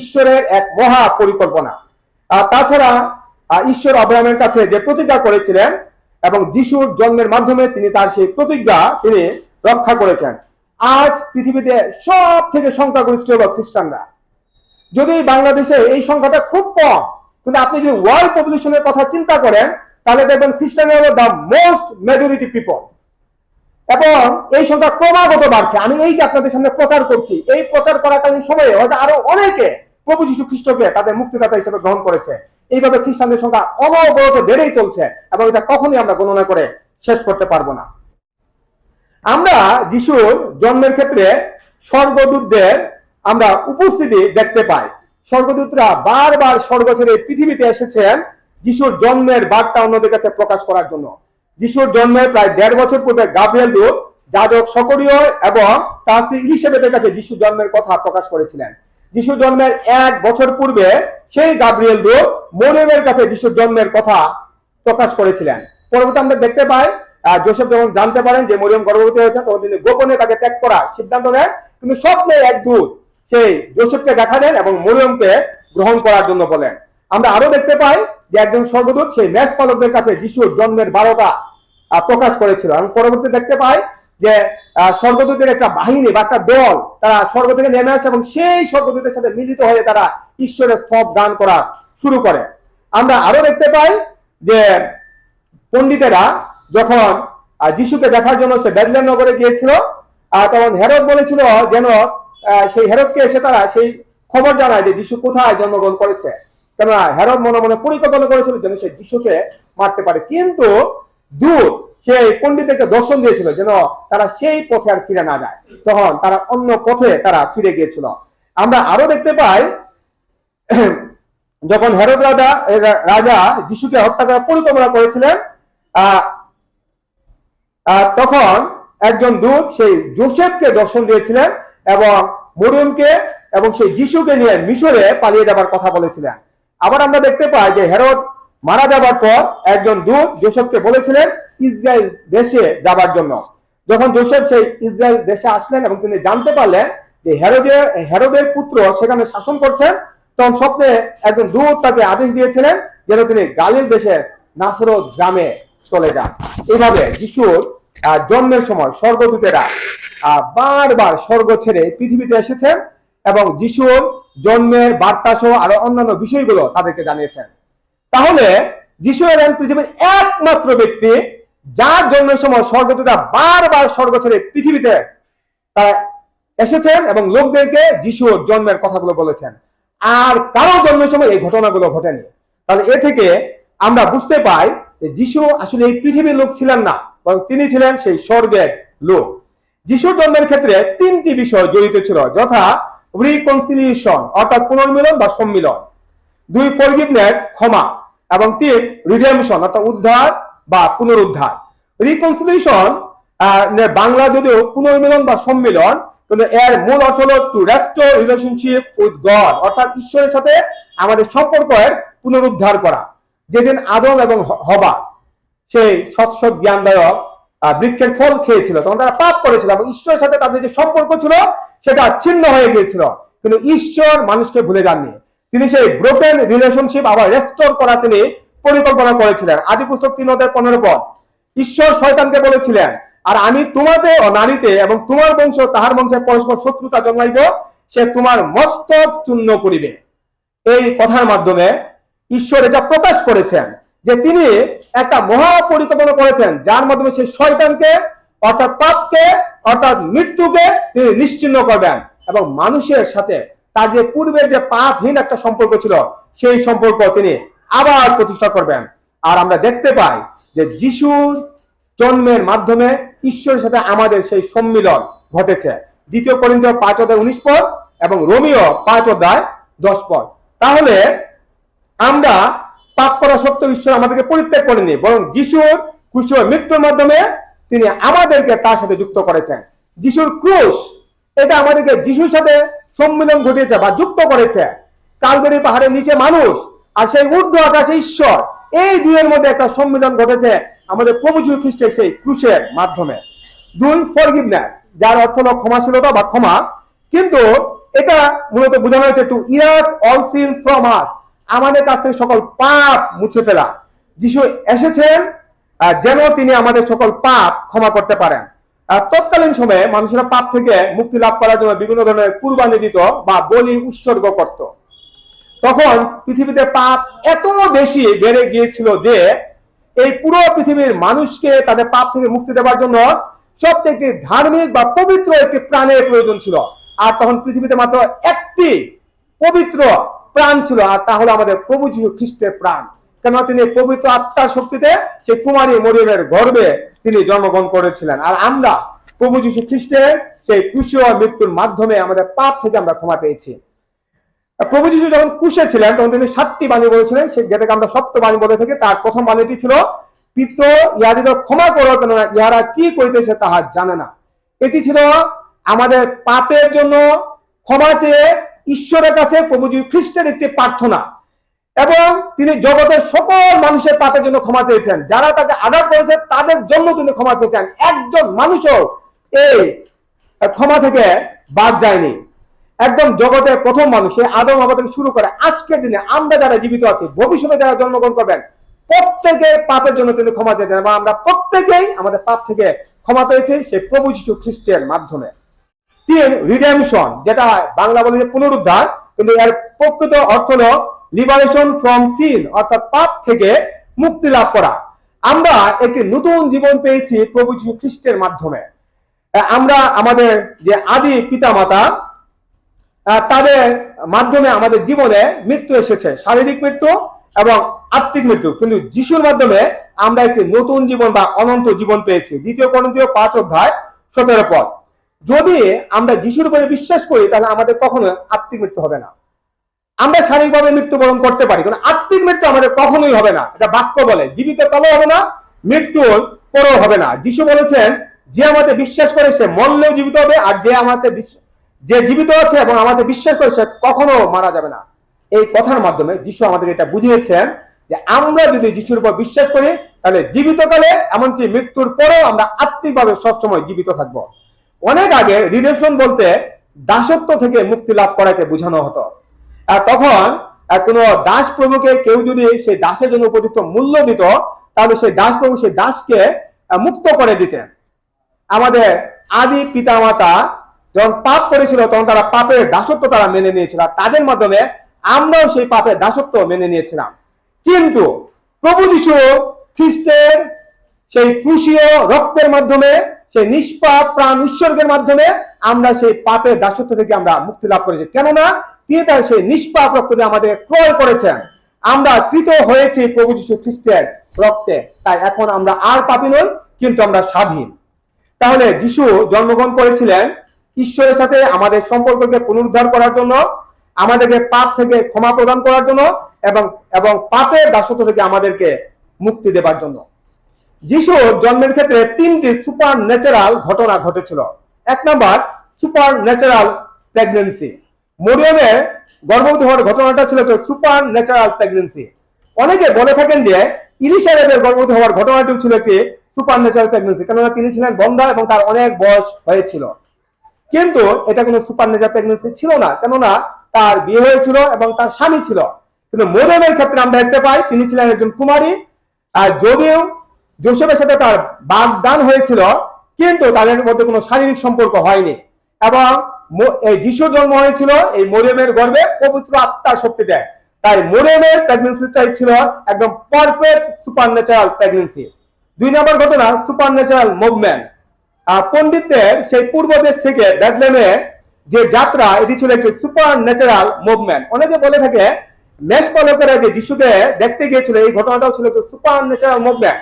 ঈশ্বরের এক মহা পরিকল্পনা। তাছাড়া ঈশ্বর আব্রাহামের কাছে যে প্রতিজ্ঞা করেছিলেন এবং যিশুর জন্মের মাধ্যমে তিনি তার সেই প্রতিজ্ঞা তিনি রক্ষা করেছেন। আজ পৃথিবীতে সব থেকে সংখ্যাগরিষ্ঠ হল খ্রিস্টানরা। যদি বাংলাদেশে এই সংখ্যাটা খুব কম, কিন্তু আপনি যদি ওয়ার্ল্ড পপুলেশনের কথা চিন্তা করেন তাহলে দেখবেন খ্রিস্টানরা হলো দ্য মোস্ট মেজরিটি পিপল, এবং এই সংখ্যা ক্রমাগত বাড়ছে। আমি এই যে আপনাদের সামনে প্রচার করছি, এই প্রচার করাকালীন সময়ে হয়তো আরো অনেকে প্রভু যীশু খ্রিস্টকে তাদের মুক্তিদাতা হিসেবে গ্রহণ করেছে। এইভাবে খ্রিস্টানদের সংখ্যা অনবরত বেড়েই চলছে, এবং এটা কখনোই আমরা গণনা করে শেষ করতে পারবো না। আমরা যিশুর জন্মের ক্ষেত্রে স্বর্গদূতদের আমরা উপস্থিতি দেখতে পাই। স্বর্গদূতরা বারবার স্বর্গ ছেড়ে পৃথিবীতে এসেছেন যিশুর জন্মের বার্তা অন্যদের কাছে প্রকাশ করার জন্য। যিশুর জন্মের প্রায় 1.5 বছর পূর্বে গাব্রিয়েল দূত যাজক সকরীয় এবং তার স্ত্রী ইলিশাবেথের কাছে যিশুর জন্মের কথা প্রকাশ করেছিলেন। যিশুর জন্মের 1 বছর পূর্বে সেই গাব্রিয়েল দূত মরিয়মের কাছে যিশুর জন্মের কথা প্রকাশ করেছিলেন। পরবর্তী আমরা দেখতে পাই যোসেফ যখন জানতে পারেন যে মরিয়ম গর্ভবতী হয়েছে, তখন তিনি গোপনে তাকে ত্যাগ করার সিদ্ধান্ত নেন, কিন্তু স্বপ্নে এক দূত সেই যোসেফকে দেখা দেন এবং মরিয়মকে গ্রহণ করার জন্য বলেন। আমরা আরো দেখতে পাই যে একজন স্বর্গদূত সেই মেষপালকদের কাছে যিশুর জন্মের বারোটা প্রকাশ করেছিল। আমি পরবর্তী দেখতে পাই যে স্বর্গদূতের একটা বাহিনী বা একটা দল তারা স্বর্গ থেকে নেমে আসে এবং সেই স্বর্গদূতের সাথে মিলিত হয়ে তারা ঈশ্বরের স্তব গান করা শুরু করে। আমরা আরো দেখতে পাই যে পণ্ডিতেরা যখন যিশুকে দেখার জন্য সে বেথলেহেম নগরে গিয়েছিল, তখন হেরোদ বলেছিল যেন সেই হেরোদকে এসে তারা সেই খবর জানায় যে যিশু কোথায় জন্মগ্রহণ করেছে, কেননা হেরোদ মনে মনে পরিকল্পনা করেছিল যেন সে যিশুকে মারতে পারে। কিন্তু দূত সেই পণ্ডিতকে দর্শন দিয়েছিল যেন তারা সেই পথে আর ফিরে না যায়, তখন তারা অন্য পথে তারা ফিরে গিয়েছিল। আমরা আরো দেখতে পাই যখন হেরোদ রাজা যিশুকে হত্যা করার পরিকল্পনা করেছিলেন, তখন একজন দূত সেই যোসেফকে দর্শন দিয়েছিলেন এবং মরিয়মকে এবং সেই যিশুকে নিয়ে মিশরে পালিয়ে যাবার কথা বলেছিলেন। আবার আমরা দেখতে পাই যে হেরোদ মারা যাবার পর একজন দূত যোসেফকে বলেছিলেন ইসরায়েল দেশে যাবার জন্য। যখন যোসেফ সেই ইসরায়েল দেশে আসলেন এবং তিনি জানতে পারলেন যে হেরোদের পুত্র সেখানে শাসন করছেন, তখন স্বপ্নে একজন দূত তাকে আদেশ দিয়েছিলেন যেন তিনি গালিল দেশের নাসরত গ্রামে চলে যান। এইভাবে যিশুর জন্মের সময় স্বর্গদূতেরা বারবার স্বর্গ ছেড়ে পৃথিবীতে এসেছেন এবং যিশুর জন্মের বার্তা সহ আরো অন্যান্য বিষয়গুলো তাদেরকে জানিয়েছেন। তাহলে যিশু এলেন পৃথিবীর একমাত্র ব্যক্তি যার জন্মের সময় স্বর্গদূতরা বারবার স্বর্গ ছেড়ে পৃথিবীতে তারা এসেছেন এবং লোকদেরকে যিশুর জন্মের কথাগুলো বলেছেন। আর কারো জন্মের সময় এই ঘটনাগুলো ঘটেনি। তাহলে এ থেকে আমরা বুঝতে পাই যে যিশু আসলে এই পৃথিবীর লোক ছিলেন না, বরং তিনি ছিলেন সেই স্বর্গের লোক। যিশুর জন্মের ক্ষেত্রে 3টি বিষয় জড়িত ছিল, যথা রিকনসিলিয়েশন অর্থাৎ পুনর্মিলন বা সম্মিলন, 2 ফরগিভনেস ক্ষমা, এবং 3 রিডেমশন অর্থাৎ উদ্ধার বা পুনরুদ্ধার। রিকনসিলিয়েশন বাংলা যদিও পুনর্মিলন বা সম্মিলন, কিন্তু এর মূল অর্থ হলো two restore relationship with god অর্থাৎ ঈশ্বরের সাথে আমাদের সম্পর্কের পুনরুদ্ধার করা। যেদিন আদম এবং হবা সেই সৎ জ্ঞানদায়ক বৃক্ষের ফল খেয়েছিল তখন তারা পাপ করেছিল এবং ঈশ্বরের সাথে তাদের যে সম্পর্ক ছিল সেটা ছিন্ন হয়ে গিয়েছিল, কিন্তু ঈশ্বর মানুষকে ভুলে যাননি। তিনি সেই ব্রোকেন রিলেশনশিপ আবার রেস্টোর করা তিনি পরিকল্পনা করেছিলেন। আদি পুস্তক 3:15 পদ ঈশ্বর শয়তানকে বলেছিলেন, আর আমি তোমাতে ও নারীতে এবং তোমার বংশ তাহার বংশে পরস্পর শত্রুতা জন্মাইব, সে তোমার মস্তক চূর্ণ করিবে। এই কথার মাধ্যমে ঈশ্বর এটা প্রকাশ করেছেন যে তিনি একটা মহা পরিকল্পনা করেছেন যার মাধ্যমে সেই শয়তানকে অর্থাৎ পাপকে অর্থাৎ মৃত্যুকে তিনি নিশ্চিহ্ন করবেন এবং মানুষের সাথে তার যে পূর্বের যে পাপহীন একটা সম্পর্ক ছিল সেই সম্পর্ক তিনি আবার প্রতিষ্ঠা করবেন। আর আমরা দেখতে পাই যে যিশুর জন্মের মাধ্যমে ঈশ্বরের সাথে আমাদের সেই সম্মিলন ঘটেছে। 2 করিন্থীয় 5:19 পদ এবং রোমিও 5:10 পদ। তাহলে আমরা পাপ করা সত্ত্বেও ঈশ্বর আমাদেরকে পরিত্যাগ করেননি, বরং যিশুর ক্রুশের মৃত্যুর মাধ্যমে তিনি আমাদেরকে তার সাথে যুক্ত করেছেন। যিশুর ক্রুশ এটা আমাদেরকে যিশুর সাথে সম্মিলন ঘটিয়েছে বা যুক্ত করেছে। কালভারি পাহাড়ের নিচে মানুষ আর সেই ঊর্ধ্ব আকাশে ঈশ্বর, এই দুইয়ের মধ্যে একটা সম্মিলন ঘটেছে আমাদের প্রভু যীশু খ্রিস্টের সেই ক্রুশের মাধ্যমে। দুই, ফরগিভনেস, যার অর্থ হলো ক্ষমাশীলতা বা ক্ষমা। কিন্তু এটা মূলত বোঝানো হয়েছে to erase all sin from us, আমাদের কাছ থেকে সকল পাপ মুছে ফেলা। যিশু এসেছেন যেন তিনি আমাদের সকল পাপ ক্ষমা করতে পারেন। তৎকালীন সময়ে মানুষেরা পাপ থেকে মুক্তি লাভ করার জন্য বিভিন্ন ধরনের কুরবানি দিত বা বলি উৎসর্গ করত। তখন পৃথিবীতে পাপ এত বেশি বেড়ে গিয়েছিল যে এই পুরো পৃথিবীর মানুষকে তাদের পাপ থেকে মুক্তি দেওয়ার জন্য সব থেকে ধার্মিক বা পবিত্র একটি প্রাণের প্রয়োজন ছিল। আর তখন পৃথিবীতে মাত্র একটি পবিত্র প্রাণ ছিল, আর তা হলো আমাদের প্রভু যীশু খ্রিস্টের প্রাণ। কেন তিনি পবিত্র আত্মার শক্তিতে সেই কুমারী মরিয়মের গর্ভে তিনি জন্মগ্রহণ করেছিলেন। আর আমরা প্রভু যীশু খ্রিস্টের সেই ক্রুশীয় মৃত্যুর মাধ্যমে আমাদের পাপ থেকে আমরা ক্ষমা পেয়েছি। প্রভু যীশু যখন ক্রুশে ছিলেন তখন তিনি 7টি বাণী বলেছিলেন, যেটাকে আমরা সপ্ত বাণী বলে থাকি। তার প্রথম বাণীটি ছিল, পিতৃ ইহাদিগকে ক্ষমা করো, কেননা ইহারা কি করিতেছে তাহা জানে না। এটি ছিল আমাদের পাপের জন্য ক্ষমা চেয়ে ঈশ্বরের কাছে প্রভু যীশু খ্রিস্টের একটি প্রার্থনা, এবং তিনি জগতের সকল মানুষের পাপের জন্য ক্ষমা চেয়েছেন। যারা তাকে আঘাত করেছে তাদের জন্য তিনি ক্ষমা চেয়েছেন। একজন মানুষও এই ক্ষমা থেকে বাদ যায়নি। একদম জগতের প্রথম মানুষ আদম হাওয়া থেকে শুরু করে আজকের দিনে আমরা যারা জীবিত আছি, ভবিষ্যতে যারা জন্মগ্রহণ করবেন, প্রত্যেকের পাপের জন্য তিনি ক্ষমা চেয়েছেন, এবং আমরা প্রত্যেকেই আমাদের পাপ থেকে ক্ষমা পেয়েছি সেই প্রভু যীশু খ্রিস্টের মাধ্যমে। 3, রিডেমশন, যেটা বাংলা বলে পুনরুদ্ধার, কিন্তু এর প্রকৃত অর্থ হলো লিবারেশন ফ্রম সিন, অর্থাৎ পাপ থেকে মুক্তি লাভ করা। আমরা একটি নতুন জীবন পেয়েছি প্রভু যীশু খ্রিস্টের মাধ্যমে। আমরা আমাদের যে আদি পিতামাতা তাদের মাধ্যমে আমাদের জীবনে মৃত্যু এসেছে, শারীরিক মৃত্যু এবং আত্মিক মৃত্যু, কিন্তু যিশুর মাধ্যমে আমরা একটি নতুন জীবন বা অনন্ত জীবন পেয়েছি। 2 করিন্থীয় 5:17 পদ। যদি আমরা যিশুর উপরে বিশ্বাস করি তাহলে আমাদের কখনো আত্মিক মৃত্যু হবে না। আমরা শারীরিকভাবে মৃত্যুবরণ করতে পারি, কিন্তু আত্মিক মৃত্যু আমাদের কখনোই হবে না। এটা বাক্য বলে, জীবিত কালেও হবে না, মৃত্যুর পরেও হবে না। যিশু বলেছেন, যে আমাদের বিশ্বাস করে সে মরলেও জীবিত হবে, আর যে জীবিত আছে এবং আমাদের বিশ্বাস করে সে কখনো মারা যাবে না। এই কথার মাধ্যমে যিশু আমাদের এটা বুঝিয়েছেন যে আমরা যদি যিশুর উপর বিশ্বাস করি তাহলে জীবিতকালে এমনকি মৃত্যুর পরেও আমরা আত্মিকভাবে সবসময় জীবিত থাকবো। অনেক আগে রিডেমশন বলতে দাসত্ব থেকে মুক্তি লাভ করাকে বোঝানো হতো। তখন কোন দাস প্রভুকে কেউ যদি সেই দাসের জন্য উপযুক্ত মূল্য দিত তাহলে সেই দাস প্রভু সেই দাসকে মুক্ত করে দিতেন। আমাদের আদি পিতামাতা যখন পাপ করেছিল তখন তারা পাপের দাসত্ব তারা মেনে নিয়েছিল, তাদের মাধ্যমে আমরাও সেই পাপের দাসত্ব মেনে নিয়েছিলাম। কিন্তু প্রভু যীশু খ্রিস্টের সেই ক্রুশীয় রক্তের মাধ্যমে, সেই নিষ্পাপ প্রাণ উৎসর্গের মাধ্যমে আমরা সেই পাপের দাসত্ব থেকে আমরা মুক্তি লাভ করেছি। কেননা তিনি তার সেই নিষ্পাপ রক্ত দিয়ে আমাদের ক্রয় করেছেন। আমরা কৃত হয়েছি প্রভু যীশু খ্রিস্টের রক্তে, তাই এখন আমরা আর পাপী নই, কিন্তু আমরা স্বাধীন। তাহলে যিশু জন্মগ্রহণ করেছিলেন ঈশ্বরের সাথে আমাদের সম্পর্ককে পুনরুদ্ধার করার জন্য, আমাদেরকে পাপ থেকে ক্ষমা প্রদান করার জন্য, এবং পাপের দাসত্ব থেকে আমাদেরকে মুক্তি দেবার জন্য। যিশুর জন্মের ক্ষেত্রে 3টি সুপার ন্যাচারাল ঘটনা ঘটেছিল। 1 নম্বর, সুপার ন্যাচারাল প্রেগন্যান্সি। মরিয়মের গর্ভবতী হওয়ার ঘটনাটা ছিল সুপার ন্যাচারাল প্রেগন্যান্সি। অনেকে বলে থাকেন যে ইলিশাবেথের গর্ভবতী হওয়ার ঘটনাটিও ছিল একটি সুপার ন্যাচারাল প্রেগন্যান্সি, কেননা তিনি ছিলেন বন্ধ্যা এবং তার অনেক বয়স হয়েছিল। কিন্তু এটা কোনো সুপার ন্যাচারাল প্রেগন্যান্সি ছিল না, কেননা তার বিয়ে হয়েছিল এবং তার স্বামী ছিল। কিন্তু মরিয়মের ক্ষেত্রে আমরা দেখতে পাই তিনি ছিলেন একজন কুমারী, আর যদিও যোসেফের সাথে তার বাগদান হয়েছিল কিন্তু তাদের মধ্যে কোনো শারীরিক সম্পর্ক হয়নি। এবং এই যিশুর জন্ম হয়েছিল এই মরিয়মের গর্ভে পবিত্র আত্মার শক্তিতে। তাই মরিয়মের প্রেগন্যান্সিটাই ছিল একদম পারফেক্ট সুপার ন্যাচারাল প্রেগন্যান্সি। 2 নম্বর ঘটনা, সুপার ন্যাচারাল মুভমেন্ট। পণ্ডিতদের সেই পূর্ব দেশ থেকে বেথলেহেমে যে যাত্রা, এটি ছিল একটি সুপার ন্যাচারাল মুভমেন্ট। অনেকে বলে থাকে মেষপালকেরা যে যিশুকে দেখতে গিয়েছিল এই ঘটনাটাও ছিল একটি সুপার ন্যাচারাল মুভমেন্ট,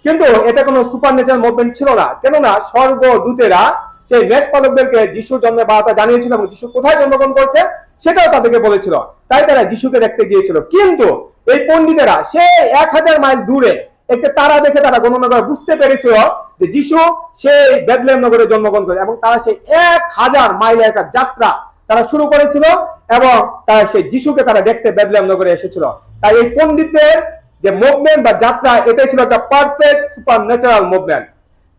কিন্তু এটা কোনো সুপার ন্যাচারাল মুভমেন্ট ছিল না। কেননা স্বর্গদূতেরা সেই মেষপালকদেরকে যিশুর জন্মের বার্তা জানিয়েছিল এবং যিশু কোথায় জন্মগ্রহণ করছে সেটাও তাদেরকে বলেছিল, তাই তারা যিশুকে দেখতে গিয়েছিল। কিন্তু এই পণ্ডিতেরা সেই 1000 মাইল দূরে একটা তারা দেখে তারা গণনা করে বুঝতে পেরেছিল যে যিশু সেই বেথলেহেম নগরে জন্মগ্রহণ করে, এবং তারা সেই 1000 মাইলের একটা যাত্রা তারা শুরু করেছিল, এবং তারা সেই যিশুকে তারা দেখতে বেথলেহেম নগরে এসেছিল। তাই এই পণ্ডিতদের যে মুভমেন্ট বা যাত্রা, এটাই ছিল একটা পারফেক্ট সুপার ন্যাচারাল মুভমেন্ট।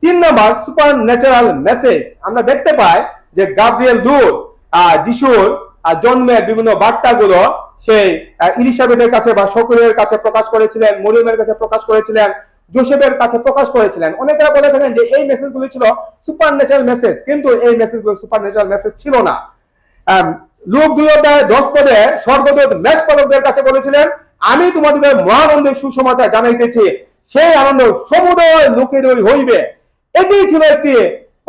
3 নম্বর, সুপার ন্যাচারাল মেসেজ। আমরা দেখতে পাই যে গাব্রিয়েল দূত যিশুর জন্মের বিভিন্ন বার্তাগুলো সেই ইলিশাবেথের কাছে বা শকুরের কাছে প্রকাশ করেছিলেন, মরিয়মের কাছে প্রকাশ করেছিলেন, জোসেফের কাছে প্রকাশ করেছিলেন। অনেকেরা বলে থাকেন যে এই মেসেজগুলো ছিল সুপার ন্যাচারাল মেসেজ, কিন্তু এই মেসেজগুলো সুপার ন্যাচারাল মেসেজ ছিল না। লূক 2:10 স্বর্গদূত মেষপালকদের কাছে বলেছিলেন, আমি তোমাদের মহানন্দের সুসমাচার জানাইতেছি, সেই আনন্দ সমুদয় লোকেরই হইবে। এটি ছিল একটি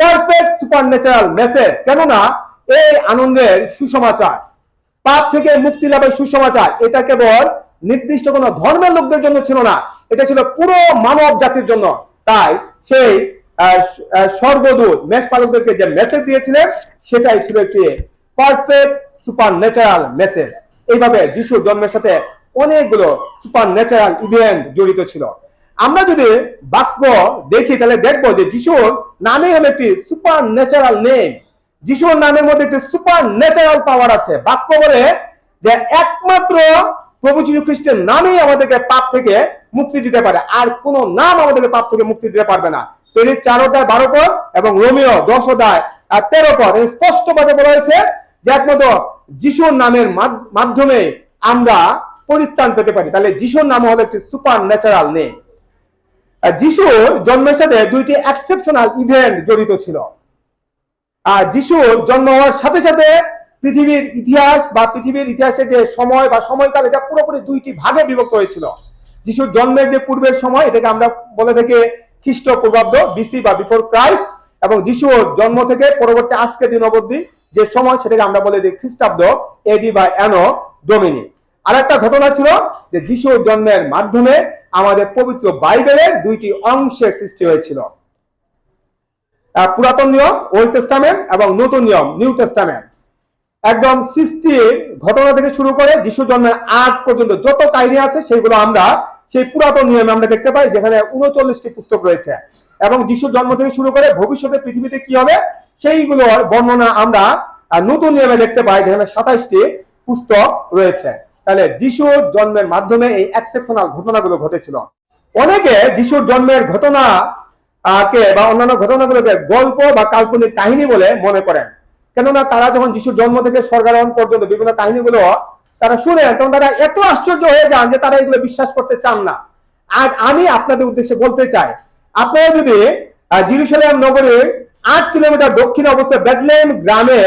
পারফেক্ট সুপার ন্যাচারাল মেসেজ। কেননা এই আনন্দের সুসমাচার, পাপ থেকে মুক্তি লাভের সুসমাচার, এটা কেবল নির্দিষ্ট কোন ধর্মের লোকদের জন্য ছিল না, এটা ছিল পুরো মানব জাতির জন্য। তাই সেই স্বর্গদূত মেষপালকদেরকে যে মেসেজ দিয়েছিলেন, সেটাই ছিল একটি পারফেক্ট সুপার ন্যাচারাল মেসেজ। এইভাবে যিশুর জন্মের সাথে অনেকগুলো সুপার ন্যাচারাল ইভেন্ট জড়িত ছিল। আমরা যদি বাক্য দেখি তাহলে দেখবো যে যিশুর নামে হলো একটি সুপার ন্যাচারাল নেম। যিশুর নামের মধ্যে একটি সুপার ন্যাচারাল পাওয়ার আছে। বাক্য বলে যে একমাত্র প্রভু যীশু খ্রিস্টের নামেই আমাদেরকে পাপ থেকে মুক্তি দিতে পারে, আর কোন নাম আমাদেরকে পাপ থেকে মুক্তি দিতে পারবে না। তিনি 4:12 এবং রোমিও 10:13 স্পষ্টভাবে বলা হয়েছে যে একমাত্র যিশুর নামের মাধ্যমে আমরা পরিত্রাণ পেতে পারি। তাহলে যিশুর নাম হলো একটি সুপার ন্যাচারাল নেম। যিশুর জন্মের সাথে 2টি এক্সেপশনাল ইভেন্ট জড়িত ছিল। যিশুর জন্ম হওয়ার সাথে সাথে পৃথিবীর ইতিহাস বা পৃথিবীর ইতিহাসে যে সময় বা সময়কাল, এটা পুরোপুরি 2টি ভাগে বিভক্ত হয়েছিল। যিশুর জন্মের যে পূর্বের সময়, এটাকে আমরা বলে থাকি খ্রিস্টপূর্বাব্দ, বিসি বা বিফোর ক্রাইস্ট, এবং যিশুর জন্ম থেকে পরবর্তী আজকের দিন অবধি যে সময়, সেটাকে আমরা বলে দিই খ্রিস্টাব্দ, এডি বা অ্যানো ডোমিনি। আর একটা ঘটনা ছিল যে যিশুর জন্মের মাধ্যমে আমাদের পবিত্র বাইবেলের 2টি অংশের সৃষ্টি হয়েছিল। পুরাতন নিয়ম ওল্ড টেস্টামেন্ট এবং নতুন নিয়ম নিউ টেস্টামেন্ট। একদম সৃষ্টির ঘটনা থেকে শুরু করে যিশু জন্মের আগ পর্যন্ত যত কাহিনী আছে, সেগুলো আমরা সেই পুরাতন নিয়মে আমরা দেখতে পাই, যেখানে 39টি পুস্তক রয়েছে। এবং যিশুর জন্ম থেকে শুরু করে ভবিষ্যতে পৃথিবীতে কি হবে, সেইগুলোর বর্ণনা আমরা নতুন নিয়মে দেখতে পাই, যেখানে 27টি পুস্তক রয়েছে। তাহলে যিশুর জন্মের মাধ্যমে এই এক্সেপশনাল ঘটনাগুলো ঘটেছিল। অনেকে যিশুর জন্মের ঘটনা কে বা অন্যান্য ঘটনাগুলোকে গল্প বা কাল্পনিক কাহিনী বলে মনে করেন। কেননা তারা যখন যিশুর জন্ম থেকে স্বর্গারোহণ পর্যন্ত বিভিন্ন কাহিনীগুলো তারা শুনে, তখন তারা এত আশ্চর্য হয়ে যান যে তারা এগুলো বিশ্বাস করতে চান না। আজ আমি আপনাদের উদ্দেশ্যে বলতে চাই, আপনারা যদি জেরুজালেম নগরীর 8 কিলোমিটার দক্ষিণে অবস্থিত বেথলেহেম গ্রামে,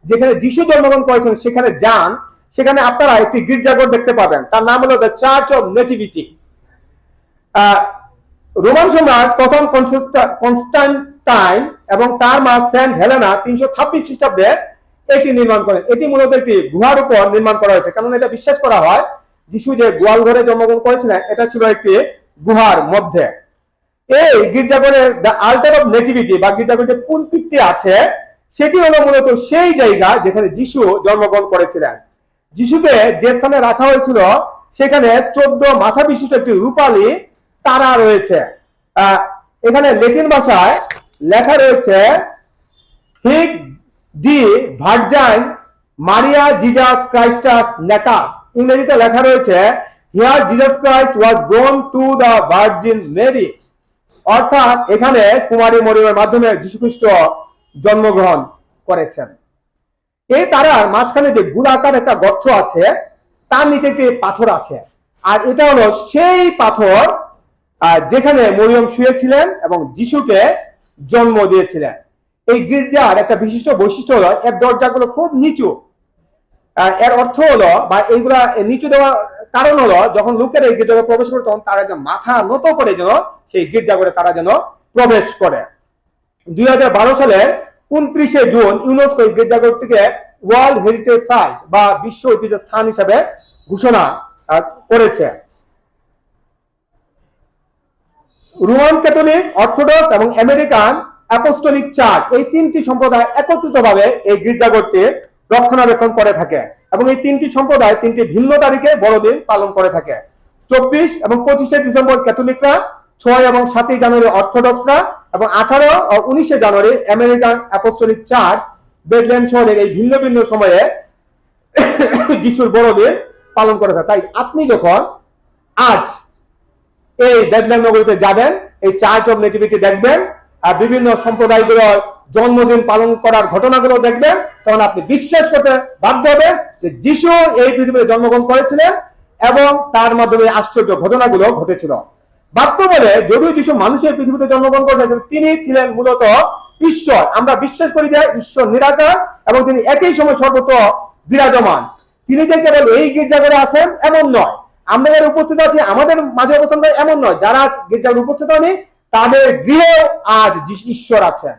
যেখানে যিশু জন্মগ্রহণ করেছেন, সেখানে যান, সেখানে আপনারা একটি গির্জাঘর দেখতে পাবেন। তার নাম হলো the church of nativity. Roman সম্রাট প্রথম কনস্টান্টাইন এবং তার মা সেন্ট হেলেনা 326 খ্রিস্টাব্দে এটি নির্মাণ করেন। এটি মূলত একটি গুহার উপর নির্মাণ করা হয়েছে, কারণ এটা বিশ্বাস করা হয় যিশু যে গোয়াল ঘরে জন্মগ্রহণ করেছিলেন, এটা ছিল একটি গুহার মধ্যে। এই গির্জাঘরের দ্য আল্টার অফ নেটিভিটি বা গির্জাঘরের যে পুলপিটটি আছে, সেটি হলো মূলত সেই জায়গা যেখানে যিশু জন্মগ্রহণ করেছিলেন। যিশুকে যে স্থানে রাখা হয়েছিল, সেখানে 14 মাথা বিশিষ্ট একটি রূপালী তারা রয়েছে। এখানে ল্যাটিন ভাষায় লেখা রয়েছে হিক ডি ভার্জাইন মারিয়া জিজাস ক্রাইস্টাস নেটাস। ইংরেজিতে লেখা রয়েছে here Jesus Christ was born to the virgin Mary. অর্থাৎ এখানে কুমারী মরিয়মের মাধ্যমে যীশুখ্রিস্ট জন্মগ্রহণ করেছেন। এই তারার মাঝখানে যে গোলাকার একটা গর্ত আছে, তার নিচে একটি পাথর আছে, আর এটা হলো সেই পাথর যেখানে মরিয়ম শুয়েছিলেন এবং যিশুকে জন্ম দিয়েছিলেন। এই গির্জার একটা বিশিষ্ট বৈশিষ্ট্য হলো এর দরজাগুলো খুব নিচু। এর অর্থ হলো বা এইগুলা নিচু দেওয়ার কারণ হলো, যখন লোকেরা এই গির্জাঘরে প্রবেশ করে, তখন তারা যেন মাথা নত করে যেন সেই গির্জাঘরে তারা যেন প্রবেশ করে। 2012 সালের 29শে জুন ইউনেস্কো এই গির্জাঘরটিকে ওয়ার্ল্ড হেরিটেজ সাইট বা বিশ্ব ঐতিহ্য স্থান হিসেবে ঘোষণা করেছে। রোমান ক্যাথলিক, অর্থোডক্স এবং আমেরিকান অ্যাপোস্টলিক চার্চ, এই 3টি সম্প্রদায় একত্রিতভাবে এই গির্জাঘরটি রক্ষণাবেক্ষণ করে থাকে, এবং এই 3টি সম্প্রদায় 3টি ভিন্ন তারিখে বড়দিন পালন করে থাকে। 24 এবং 25শে ডিসেম্বর ক্যাথলিকরা, 6 এবং 7 জানুয়ারি অর্থোডক্সরা এবং 18 ও 19শে জানুয়ারি আমেরিকান অ্যাপোস্টলিক চার্চ বেথলেহেম শহরের এই ভিন্ন ভিন্ন সময়ে যিশুর বড়দিন পালন করে থাকে। তাই আপনি যখন আজ এই বেথলেহেম নগরীতে যাবেন, এই চার্চ অফ নেটিভিটি দেখবেন আর বিভিন্ন সম্প্রদায়গুলোর জন্মদিন পালন করার ঘটনাগুলো দেখবেন, তখন আপনি বিশ্বাস করতে বাধ্য হবেন যে যিশু এই পৃথিবীতে জন্মগ্রহণ করেছিলেন এবং তার মাধ্যমে আশ্চর্য ঘটনাগুলো ঘটেছিল। বাক্য বলে যদিও যিশু মানুষের পৃথিবীতে জন্মগ্রহণ করেছেন, তিনি ছিলেন মূলত ঈশ্বর। আমরা বিশ্বাস করি যে ঈশ্বর নিরাকার এবং তিনি একই সময় সর্বত্র বিরাজমান। তিনি যে কেবল এই গির্জাঘরে আছেন এমন নয়, আমরা যারা উপস্থিত আছি আমাদের মাঝে অবস্থান করে এমন নয়, যারা গির্জাঘরে উপস্থিত হয়নি তাদের গৃহে আজ ঈশ্বর আছেন,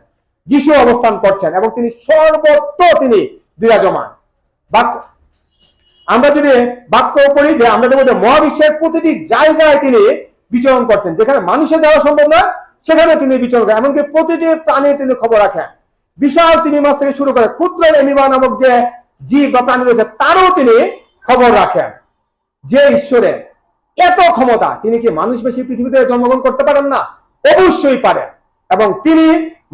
যিশু অবস্থান করছেন এবং তিনি সর্বত্র তিনি বিরাজমান। আমরা যদি বাক্য করি যে আমাদের মধ্যে মহাবিশ্বের প্রতিটি জায়গায় তিনি বিচরণ করছেন, যেখানে মানুষের যাওয়া সম্ভব না সেখানে তিনি বিচরণ করেন, এমনকি প্রতিটি প্রাণী তিনি খবর রাখেন। বিশাল তিমি মাছ থেকে শুরু করে ক্ষুদ্র এমিবা নামক যে জীব বা প্রাণী রয়েছে তারও তিনি খবর রাখেন। যে ঈশ্বরের এত ক্ষমতা, তিনি কি মানুষ বেশি পৃথিবীতে জন্মগ্রহণ করতে পারেন না? অবশ্যই পারেন, এবং তিনি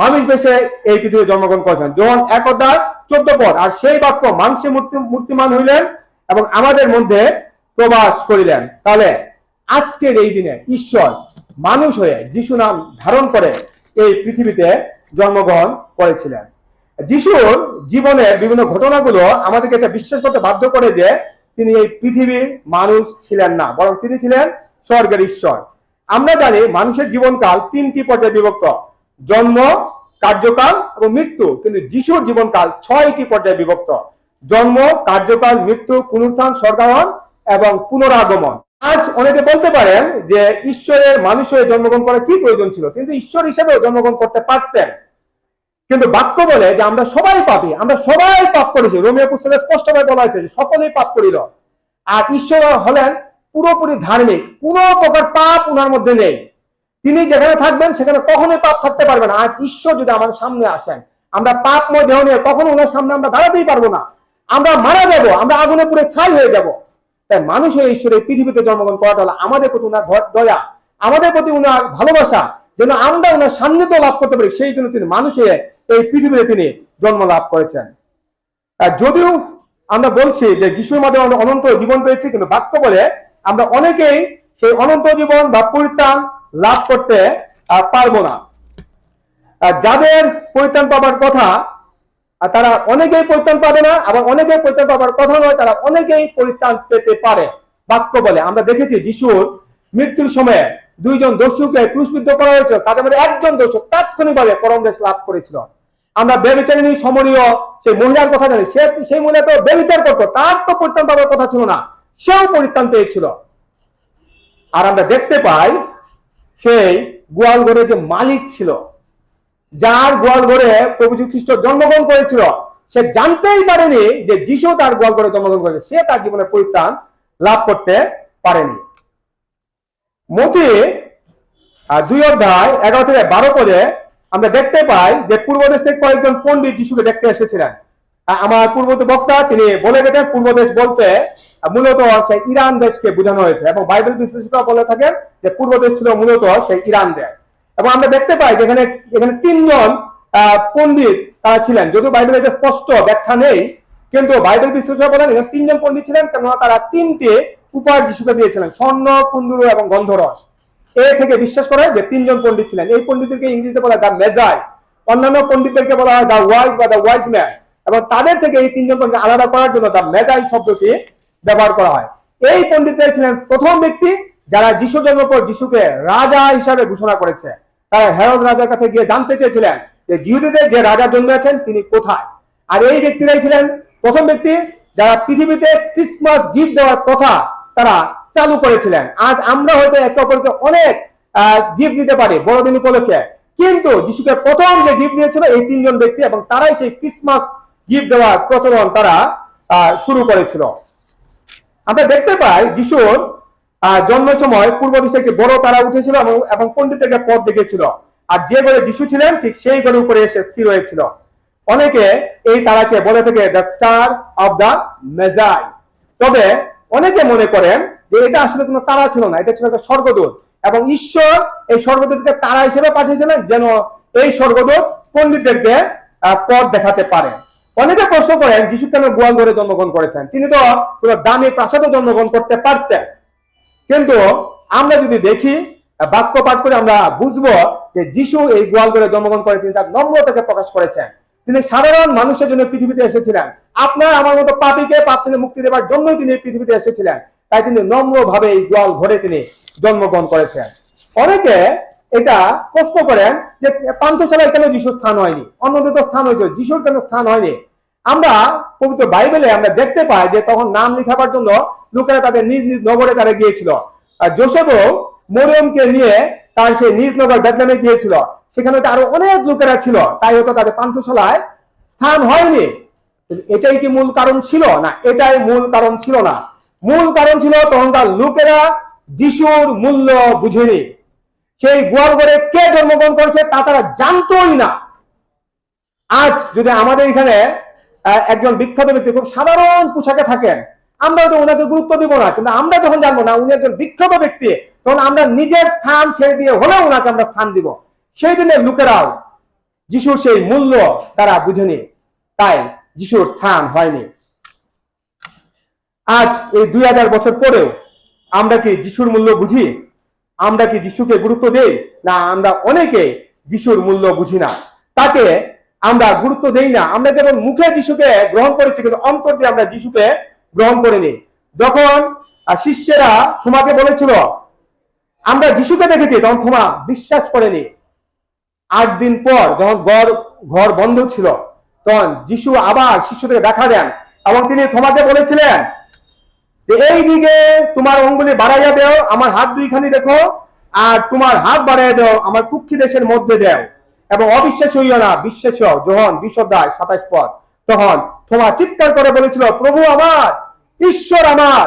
মানুষ বেশে এই পৃথিবীতে জন্মগ্রহণ করেছেন। যোহান 1:14 আর সেই বাক্য মাংসে মূর্তিমান হইলেন এবং আমাদের মধ্যে প্রবাস করিলেন। তাহলে আজকের এই দিনে ঈশ্বর মানুষ হয়ে যিশু নাম ধারণ করে এই পৃথিবীতে জন্মগ্রহণ করেছিলেন। যিশুর জীবনের বিভিন্ন ঘটনাগুলো আমাদেরকে এটা বিশ্বাস করতে বাধ্য করে যে তিনি এই পৃথিবীর মানুষ ছিলেন না, বরং তিনি ছিলেন স্বর্গের ঈশ্বর। আমরা জানি মানুষের জীবনকাল 3টি পর্যায়ে বিভক্ত: জন্ম, কার্যকাল এবং মৃত্যু। কিন্তু যিশুর জীবনকাল 6টি পর্যায়ে বিভক্ত: জন্ম, কার্যকাল, মৃত্যু, পুনরুত্থান, স্বর্গারোহণ এবং পুনরাগমন। আজ অনেকে বলতে পারেন যে ঈশ্বরের মানুষ হয়ে জন্মগ্রহণ করার কি প্রয়োজন ছিল, কিন্তু ঈশ্বর হিসেবেও জন্মগ্রহণ করতে পারতেন। কিন্তু বাক্য বলে যে আমরা সবাই পাপী, আমরা সবাই পাপ করেছি। রোমীয় পুস্তকে স্পষ্টভাবে বলা হয়েছে যে সকলেই পাপ করিল। আর ঈশ্বর হলেন পুরোপুরি ধার্মিক, কোন প্রকার পাপ উনার মধ্যে নেই। তিনি যেখানে থাকবেন সেখানে কখনোই পাপ থাকতে পারবে না। আজ ঈশ্বর যদি আমার সামনে আসেন, আমরা পাপময় দেহ নিয়ে কখনো ওনার সামনে আমরা দাঁড়াতেই পারবো না, আমরা মারা যাব, আমরা আগুনে পুড়ে ছাই হয়ে যাব। তাই মানুষ হয়ে ঈশ্বরের পৃথিবীতে জন্মগ্রহণ করাটা হলো আমাদের প্রতি উনার দয়া, আমাদের প্রতি উনার ভালোবাসা, যেন আমরা উনার সান্নিধ্য লাভ করতে পারি। সেই জন্য তিনি মানুষ হয়ে এই পৃথিবীতে তিনি জন্ম লাভ করেছেন। যদিও আমরা বলছি যে যিশুর মাধ্যমে আমরা অনন্ত জীবন পেয়েছি, কিন্তু বাক্য বলে আমরা অনেকেই সেই অনন্ত জীবন বা পরিত্রাণ লাভ করতে পারবো না। যাদের পরিত্রাণ পাবার কথা তারা অনেকেই পরিত্রাণ পাবে না, আবার অনেকেই পরিত্রাণ পাবার কথা নয়, তারা অনেকেই পরিত্রাণ পেতে পারে। বাক্য বলে আমরা দেখেছি যিশুর মৃত্যুর সময়ে 2 জন দস্যুকে ক্রুশবিদ্ধ করা হয়েছিল, তাদের মধ্যে একজন দস্যু তাৎক্ষণিকভাবে পরমদেশ লাভ করেছিল। আমরা ব্যভিচারিণী সমরীয় সেই মহিলার কথা জানি, সেই মহিলা তো ব্যভিচার করতো, তার তো পরিত্রাণ পাবার কথা ছিল না, সেও পরিত্রাণ পেয়েছিল। আর আমরা দেখতে পাই সেই গোয়াল ঘরে যে মালিক ছিল, যার গোয়াল ঘরে প্রভু যীশু খ্রিস্ট জন্মগ্রহণ করেছিল, সে জানতেই পারেনি যে যিশু তার গোয়াল ঘরে জন্মগ্রহণ করেছে, সে তার জীবনে পরিত্রাণ লাভ করতে পারেনি। মতি 2:11-12 আমরা দেখতে পাই যে পূর্বদেশ থেকে কয়েকজন পণ্ডিত যিশুকে দেখতে এসেছিলেন। আমার পূর্ববর্তী বক্তা তিনি বলে গেছেন পূর্বদেশ বলতে মূলত সেই ইরান দেশকে বোঝানো হয়েছে, এবং বাইবেল বিশ্লেষকরা বলে থাকেন যে পূর্বদেশ ছিল মূলত সেই ইরান দেশ। এবং আমরা দেখতে পাই যে এখানে 3 জন পণ্ডিত ছিলেন, যদিও বাইবেলে স্পষ্ট ব্যাখ্যা নেই, কিন্তু বাইবেল বিশ্লেষকরা বলেন এখানে 3 জন পণ্ডিত ছিলেন, কেননা তারা 3টি উপহার যিশুকে দিয়েছিলেন: স্বর্ণ, কুন্দরু এবং গন্ধরস। এ থেকে বিশ্বাস করা হয় যে 3 জন পণ্ডিত ছিলেন। এই পণ্ডিতদেরকে ইংরেজিতে বলা হয় দ্য মেজাই, অন্যান্য পণ্ডিতদেরকে বলা হয় দ্য ওয়াইজ বা দ্য ওয়াইজ ম্যান, এবং তাদের থেকে এই 3 জনকে আলাদা করার জন্য দ্য মেজাই শব্দটি ব্যবহার করা হয়। এই পণ্ডিতরা ছিলেন প্রথম ব্যক্তি যারা যিশু জন্মের পর যিশুকে রাজা হিসাবে ঘোষণা করেছে। তারা হেরোদ রাজার কাছে গিয়ে জানতে চেয়েছিলেন যে ইহুদীদের যে রাজা জন্মেছেন তিনি কোথায়। আর এই ব্যক্তিরাই ছিলেন প্রথম ব্যক্তি যারা পৃথিবীতে ক্রিসমাস গিফট দেওয়ার কথা তারা চালু করেছিলেন। আজ আমরা হয়তো একে অপরকে অনেক গিফট দিতে পারি বড়দিন উপলক্ষে, কিন্তু যিশুকে প্রথম যে গিফট দিয়েছিল এই 3 জন ব্যক্তি, এবং তারাই সেই ক্রিসমাস গিফট দেওয়ার প্রচলন তারা শুরু করেছিল। আমরা দেখতে পাই যিশুর জন্মের সময় পূর্ব দিকে একটি বড় তারা উঠেছিল এবং পণ্ডিতদেরকে পথ দেখিয়েছিল, আর যে ঘরে যিশু ছিলেন ঠিক সেই ঘরের উপরে এসে স্থির হয়েছিল। অনেকে এই তারাকে বলে থাকে দ্য স্টার অফ দ্য মেজাই। তবে অনেকে মনে করেন যে এটা আসলে কোনো তারা ছিল না, এটা ছিল একটা স্বর্গদূত, এবং ঈশ্বর এই স্বর্গদূতকে তারা হিসেবে পাঠিয়েছিলেন যেন এই স্বর্গদূত পণ্ডিতদেরকে পথ দেখাতে পারেন। অনেকে প্রশ্ন করেন যিশু কেন গোয়াল ঘরে জন্মগ্রহণ করেছেন, তিনি তো কোনো দামি প্রাসাদে জন্মগ্রহণ করতে পারতেন। কিন্তু আমরা যদি দেখি বাক্য পাঠ করে আমরা বুঝবো যে যিশু এই গোয়াল ঘরে জন্মগ্রহণ করে তিনি তার নম্রতাকে প্রকাশ করেছেন। তিনি সাধারণ মানুষের জন্য পৃথিবীতে এসেছিলেন, আপনার আমার মতো পাপীকে পাপ থেকে মুক্তি দেওয়ার জন্যই তিনি পৃথিবীতে এসেছিলেন। তাই তিনি নম্রভাবে এই গোয়াল ঘরে তিনি জন্মগ্রহণ করেছেন। অনেকে এটা প্রশ্ন করেন যে পান্থশালায় কেন যিশুর স্থান হয়নি, অন্যদের তো স্থান হয়েছে, যিশুর কেন স্থান হয়নি? আমরা পবিত্র বাইবেলে আমরা দেখতে পাই যে তখন নাম লিখাবার জন্য লোকেরা তাদের নিজ নিজ নগরে তারা গিয়েছিল। আর যোসেফও মরিয়মকে নিয়ে তার সেই নিজ নগর বেথলেমে গিয়েছিল, সেখানে আরো অনেক লোকেরা ছিল, তাই হয়তো তাদের পান্থশালায় স্থান হয়নি। এটাই কি মূল কারণ ছিল? না, এটাই মূল কারণ ছিল না। মূল কারণ ছিল তখনকার লোকেরা যিশুর মূল্য বুঝেনি। সেই গোয়াল ঘরে কে জন্মগ্রহণ করেছে তা তারা জানতোই না। আজ যদি আমাদের এখানে একজন বিখ্যাত ব্যক্তি খুব সাধারণ পোশাকে থাকেন, আমরা তো ওনাকে গুরুত্ব দিব না, কিন্তু আমরা যখন জানবো না উনি একজন বিখ্যাত ব্যক্তি, তখন আমরা নিজের স্থান ছেড়ে দিয়ে হলেও ওনাকে আমরা স্থান দিব। সেই দিনের লোকেরাও যিশুর সেই মূল্য তারা বুঝেনি, তাই যিশুর স্থান হয়নি। আজ এই 2000 বছর পরেও আমরা কি যিশুর মূল্য বুঝি? আমরা কি যিশুকে গুরুত্ব দেই? না, আমরা অনেকে যিশুর মূল্য বুঝি না, তাকে আমরা গুরুত্ব দেই না। আমরা কেবল মুখে যিশুকে গ্রহণ করেছি, কিন্তু অন্তর দিয়ে আমরা যিশুকে গ্রহণ করিনি। যখন শিষ্যেরা থোমাকে বলেছিল আমরা যিশুকে দেখেছি, তখন থোমা বিশ্বাস করেনি। 8 দিন পর যখন ঘর বন্ধ ছিল, তখন যিশু আবার শিষ্যদের দেখা দেন এবং তিনি থোমাকে বলেছিলেন যে এই দিকে তোমার অঙ্গুলি বাড়াইয়া দেও, আমার হাত দুইখানি দেখো, আর তোমার হাত বাড়াইয়া দেও, আমার কুক্ষি দেশের মধ্যে দেও, এবং অবিশ্বাস হইও না, বিশ্বাস হও। যোহন 20:27 পদ। তখন থোমা চিৎকার করে বলেছিল, প্রভু আমার, ঈশ্বর আমার,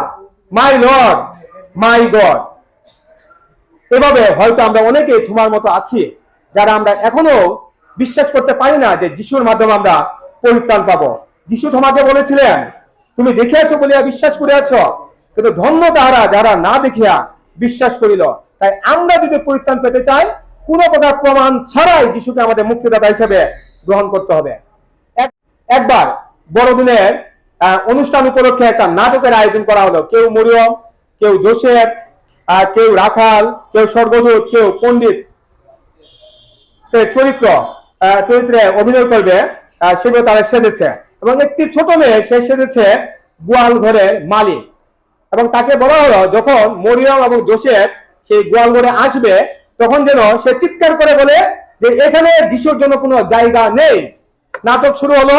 মাই লর্ড, মাই গড। এভাবে হয়তো আমরা অনেকেই থোমার মতো আছি, যারা আমরা এখনো বিশ্বাস করতে পারি না যে যিশুর মাধ্যমে আমরা পরিত্রাণ পাবো। যিশু থোমাকে বলেছিলেন তুমি দেখিয়াছ বলিয়া বিশ্বাস করিয়াছ, কিন্তু ধন্য তাহারা যারা না দেখিয়া বিশ্বাস করিল। তাই আমরা যদি পরিত্রাণ পেতে চাই, কোন প্রকার প্রমাণ ছাড়াই যিশুকে আমাদের মুক্তিদাতা হিসেবে গ্রহণ করতে হবে। একবার বড়দিনের অনুষ্ঠান উপলক্ষে একটা নাটকের আয়োজন করা হলো। কেউ মরিয়ম, কেউ যোসেফ, কেউ রাখাল, কেউ স্বর্গদূত, কেউ পণ্ডিত চরিত্রে অভিনয় করবে, সেগুলো তারা সেজেছে। এবং একটি ছোট মেয়ে, সে সেজেছে গোয়াল ঘরের মালিক। এবং তাকে বলা হলো যখন মরিয়ম এবং যোসেফ সেই গোয়াল ঘরে আসবে, তখন যেন সে চিৎকার করে বলে যে এখানে যিশুর জন্য কোনো জায়গা নেই। নাটক শুরু হলো।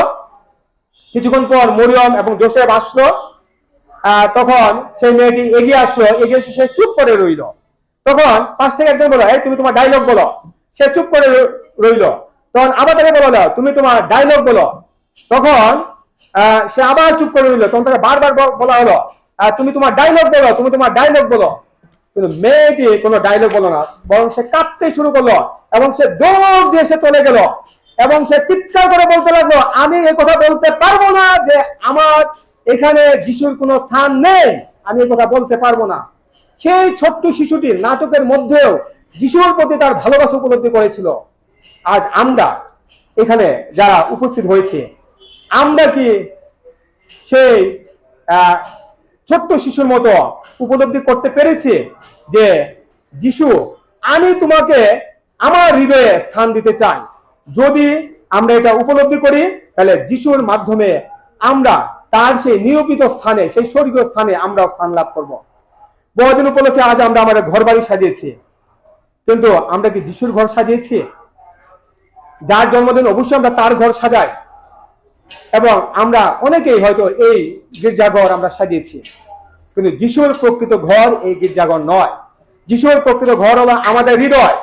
কিছুক্ষণ পর মরিয়ম এবং যোসেফ আসলো। তখন সেই মেয়েটি এগিয়ে আসলো, এগিয়ে এসে সে চুপ করে রইল। তখন পাশ থেকে একজন বলো, এই তুমি তোমার ডায়লগ বলো। সে চুপ করে রইল। তখন আবার তাকে বলো, তুমি তোমার ডায়লগ বলো। তখন সে আবার চুপ করে রইল। তখন তাকে বারবার বলা হলো, তুমি তোমার ডায়লগ বলো, তুমি তোমার ডায়লগ বলো। কিন্তু মেয়েটি কোনো ডায়লগ বলো না, বরং সে কাঁদতে শুরু করলো এবং সে দৌড় দিয়ে সে চলে গেল এবং সে চিৎকার করে বলতে লাগলো, আমি এই কথা বলতে পারবো না যে আমার এখানে যিশুর কোনো স্থান নেই, আমি এই কথা বলতে পারবো না। সেই ছোট্ট শিশুটি নাটকের মধ্যেও যিশুর প্রতি তার ভালোবাসা উপলব্ধি করেছিল। আজ আমরা এখানে যারা উপস্থিত হয়েছে, আমরা কি সেই ছোট্ট শিশুর মতো উপলব্ধি করতে পেরেছি যে যিশু, আমি তোমাকে আমার হৃদয়ে স্থান দিতে চাই? যদি আমরা এটা উপলব্ধি করি, তাহলে যিশুর মাধ্যমে আমরা তার সেই নিয়মিত স্থানে, সেই স্বর্গীয় স্থানে আমরা স্থান লাভ করব। বড়দিন উপলক্ষে আজ আমরা আমাদের ঘর বাড়ি সাজিয়েছি, কিন্তু আমরা কি যিশুর ঘর সাজিয়েছি? যার জন্মদিন অবশ্যই আমরা তার ঘর সাজাই, এবং আমরা অনেকেই হয়তো এই গির্জাঘর আমরা সাজিয়েছি, কিন্তু যিশুর প্রকৃত ঘর এই গির্জাঘর নয়। যিশুর প্রকৃত ঘর হলো আমাদের হৃদয়,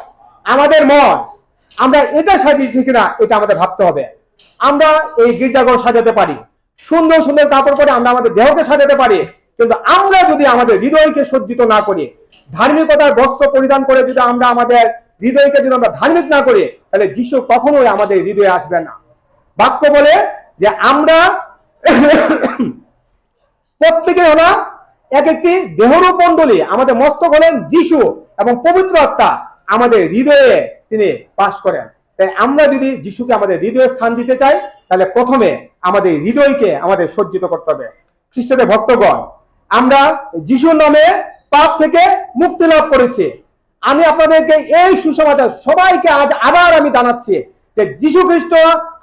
আমাদের মন। আমরা এটা সাজিয়েছি কিনা এটা আমাদের ভাবতে হবে। আমরা এই গির্জাঘর সাজাতে পারি, সুন্দর সুন্দর কাপড় পরে আমরা আমাদের দেহকে সাজাতে পারি, কিন্তু আমরা যদি আমাদের হৃদয়কে সজ্জিত না করি, ধার্মিকতার বস্ত্র পরিধান করে যদি আমরা আমাদের হৃদয়কে যদি আমরা ধার্মিক না করি, তাহলে যিশু কখনোই আমাদের হৃদয়ে আসবে না। বাক্য বলে যে আমরা প্রত্যেকে হলো এক একটি দেহরূপ মণ্ডলী, আমাদের মস্তক হলেন যিশু এবং পবিত্র আত্মা আমাদের হৃদয়ে তিনি বাস করেন। তাই আমরা যদি যিশুকে আমাদের হৃদয়ে স্থান দিতে চাই, তাহলে প্রথমে আমাদের হৃদয়কে আমাদের সজ্জিত করতে হবে। খ্রিস্টদের ভক্তগণ, আমরা যিশুর নামে পাপ থেকে মুক্তি লাভ করেছি। আমি আপনাদেরকে এই সুসমাচার সবাইকে আজ আবার আমি জানাচ্ছি যে যিশু খ্রিস্ট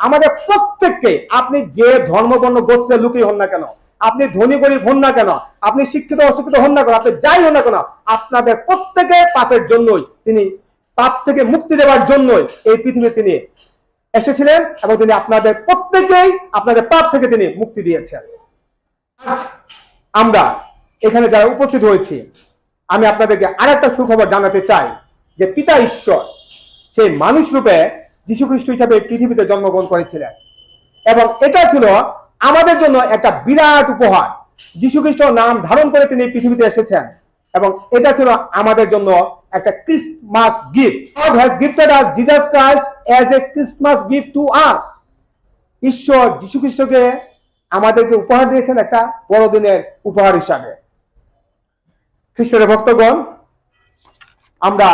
আমাদের প্রত্যেককে, আপনি যে ধর্ম বর্ণ গোত্রের লোকই হন না কেন, আপনি ধনী গরিব হন না কেন, আপনি শিক্ষিত অশিক্ষিত হন না কেন, আপনি যাই হন না কেন, আপনাদের প্রত্যেকে পাপের জন্যই তিনি, পাপ থেকে মুক্তি দেওয়ার জন্যই এই পৃথিবীতে তিনি এসেছিলেন এবং তিনি আপনাদের প্রত্যেকেই আপনাদের পাপ থেকে তিনি মুক্তি দিয়েছেন। আজ আমরা এখানে যারা উপস্থিত হয়েছি, আমি আপনাদেরকে আরেকটা সুখবর জানাতে চাই যে পিতা ঈশ্বর সেই মানুষ রূপে যীশু খ্রিস্ট হিসাবে পৃথিবীতে জন্মগ্রহণ করেছিলেন এবং এটা ছিল আমাদের জন্য একটা বিরাট উপহার। যীশু খ্রিস্ট নাম ধারণ করে তিনি পৃথিবীতে এসেছেন এবং এটা ছিল আমাদের জন্য একটা Christmas gift. God has gifted us Jesus Christ as a Christmas gift to us. ঈশ্বর যীশু খ্রিস্টকে আমাদেরকে উপহার দিয়েছেন একটা বড়দিনের উপহার হিসাবে। খ্রিস্টের ভক্তগণ, আমরা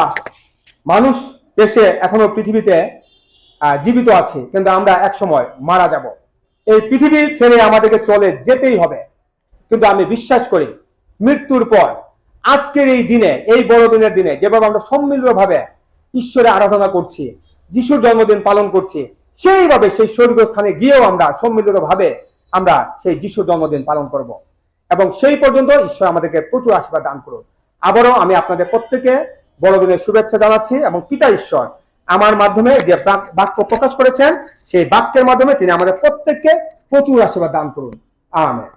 মানুষ দেশে এখনো পৃথিবীতে জীবিত আছি, কিন্তু আমরা এক সময় মারা যাব। এই পৃথিবী ছেড়ে আমাদেরকে চলে যেতেই হবে। কিন্তু আমি বিশ্বাস করি মৃত্যুর পর আজকের এই দিনে, এই বড়দিনের দিনে যেভাবে আমরা সম্মিলিতভাবে ঈশ্বরের আরাধনা করছি, যিশুর জন্মদিন পালন করছি, সেইভাবে সেই স্বর্গীয় স্থানে গিয়েও আমরা সম্মিলিতভাবে আমরা সেই যিশুর জন্মদিন পালন করব এবং সেই পর্যন্ত ঈশ্বর আমাদেরকে প্রচুর আশীর্বাদ দান করুন। আবারও আমি আপনাদের প্রত্যেকে বড়দিনের শুভেচ্ছা জানাচ্ছি এবং পিতা ঈশ্বর আমার মাধ্যমে যে বাক্য প্রকাশ করেছেন, সেই বাক্যের মাধ্যমে তিনি আমাদের প্রত্যেককে প্রচুর আশীর্বাদ দান করুন। আমেন।